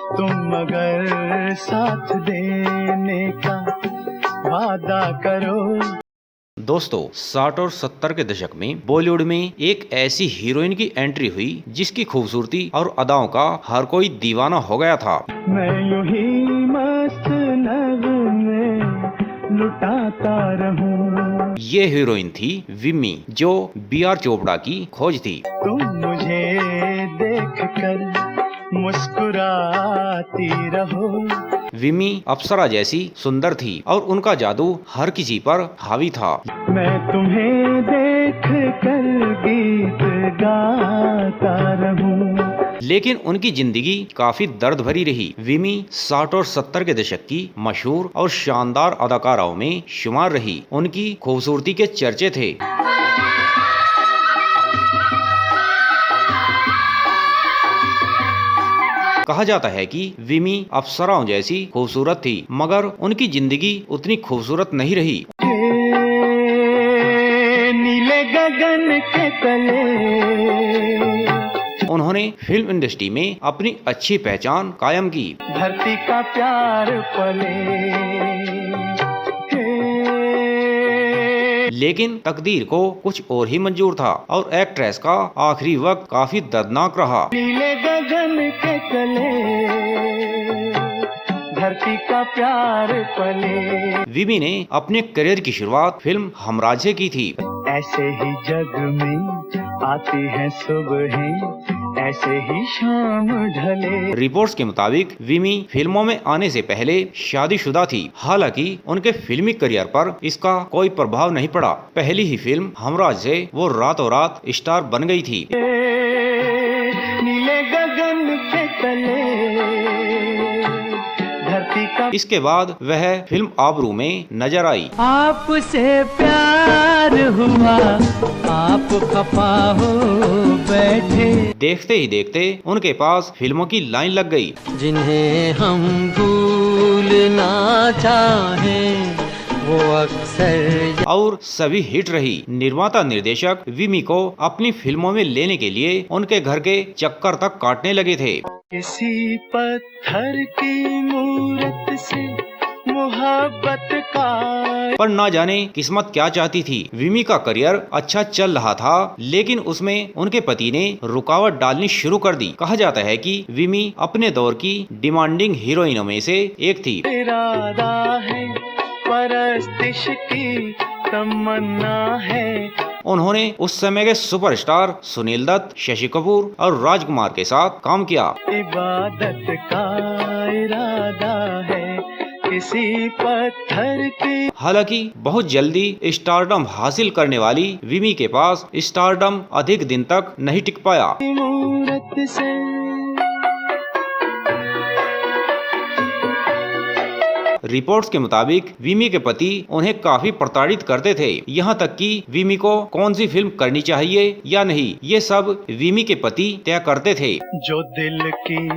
तुम अगर साथ देने का वादा करो। दोस्तों 60 और 70 के दशक में बॉलीवुड में एक ऐसी हीरोइन की एंट्री हुई जिसकी खूबसूरती और अदाओं का हर कोई दीवाना हो गया था। मैं यूं ही मस्त नगमे लुटाता रहूं। ये हीरोइन थी विम्मी, जो B.R. चोपड़ा की खोज थी। तुम मुझे देखकर मुस्कुराती रहो। विम्मी अप्सरा जैसी सुंदर थी और उनका जादू हर किसी पर हावी था। मैं तुम्हें देख कर गीत गाता रहूं। लेकिन उनकी जिंदगी काफी दर्द भरी रही। विम्मी 60 और 70 के दशक की मशहूर और शानदार अदाकाराओं में शुमार रही। उनकी खूबसूरती के चर्चे थे। कहा जाता है कि विम्मी अप्सराओं जैसी खूबसूरत थी, मगर उनकी जिंदगी उतनी खूबसूरत नहीं रही। नीले गगन के तले उन्होंने फिल्म इंडस्ट्री में अपनी अच्छी पहचान कायम की। धरती का प्यार पले। लेकिन तकदीर को कुछ और ही मंजूर था और एक्ट्रेस का आखिरी वक्त काफी दर्दनाक रहा। नीले गगन के तले धरती का प्यार पले। विम्मी ने अपने करियर की शुरुआत फिल्म हमराज से की थी। ऐसे ही जग में आती है सुबह, ऐसे ही शाम ढले। रिपोर्ट्स के मुताबिक विम्मी फिल्मों में आने से पहले शादीशुदा थी। हालांकि उनके फिल्मी करियर पर इसका कोई प्रभाव नहीं पड़ा। पहली ही फिल्म हमराज से वो रातों रात स्टार बन गई थी। नीले गगन के तले धरती का। इसके बाद वह फिल्म आबरू में नजर आई। आपसे प्यार हुआ, आप खफा हो बैठे। देखते ही देखते उनके पास फिल्मों की लाइन लग गई। जिन्हें हम भूलना चाहें वो अक्सर। और सभी हिट रही। निर्माता निर्देशक विम्मी को अपनी फिल्मों में लेने के लिए उनके घर के चक्कर तक काटने लगे थे। किसी पत्थर की मूरत से मोहब्बत का। पर ना जाने किस्मत क्या चाहती थी। विम्मी का करियर अच्छा चल रहा था, लेकिन उसमें उनके पति ने रुकावट डालनी शुरू कर दी। कहा जाता है कि विम्मी अपने दौर की डिमांडिंग हीरोइनों में से एक थी। इरादा है, परस्तिश की तमन्ना है। उन्होंने उस समय के सुपरस्टार सुनील दत्त, शशि कपूर और राजकुमार के साथ काम किया। इबादत का इरादा है किसी पत्थर की। हालांकि बहुत जल्दी स्टारडम हासिल करने वाली विम्मी के पास स्टारडम अधिक दिन तक नहीं टिक पाया। मूरत से रिपोर्ट्स के मुताबिक विम्मी के पति उन्हें काफी प्रताड़ित करते थे। यहाँ तक कि विम्मी को कौन सी फिल्म करनी चाहिए या नहीं, ये सब विम्मी के पति तय करते थे। जो दिल की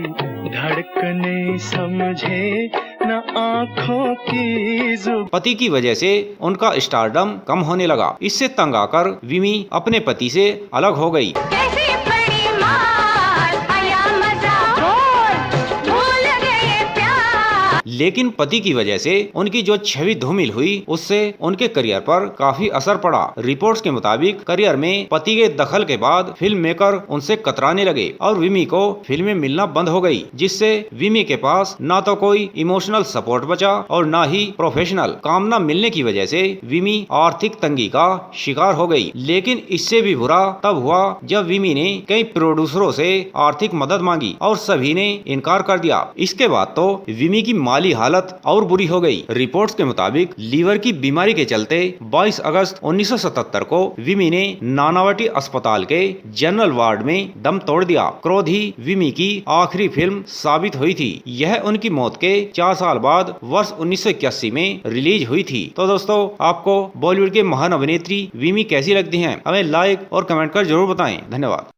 धड़कने समझे न आँखों की जुबान। पति की वजह से उनका स्टारडम कम होने लगा। इससे तंग आकर विम्मी अपने पति से अलग हो गई। लेकिन पति की वजह से उनकी जो छवि धूमिल हुई, उससे उनके करियर पर काफी असर पड़ा। रिपोर्ट्स के मुताबिक करियर में पति के दखल के बाद फिल्म मेकर उनसे कतराने लगे और विम्मी को फिल्में मिलना बंद हो गई, जिससे विम्मी के पास ना तो कोई इमोशनल सपोर्ट बचा और ना ही प्रोफेशनल। काम न मिलने की वजह से विम्मी आर्थिक तंगी का शिकार हो गई। लेकिन इससे भी बुरा तब हुआ जब विम्मी ने कई प्रोड्यूसरों से आर्थिक मदद मांगी और सभी ने इनकार कर दिया। इसके बाद तो विम्मी की माली हालत और बुरी हो गई। रिपोर्ट्स के मुताबिक लीवर की बीमारी के चलते 22 अगस्त 1977 को विम्मी ने नानावटी अस्पताल के जनरल वार्ड में दम तोड़ दिया। क्रोध ही विम्मी की आखिरी फिल्म साबित हुई थी। यह उनकी मौत के 4 साल बाद वर्ष 1981 में रिलीज हुई थी। तो दोस्तों, आपको बॉलीवुड के महान अभिनेत्री विम्मी कैसी लगती हैं? हमें लाइक और कमेंट कर जरूर बताएं। धन्यवाद।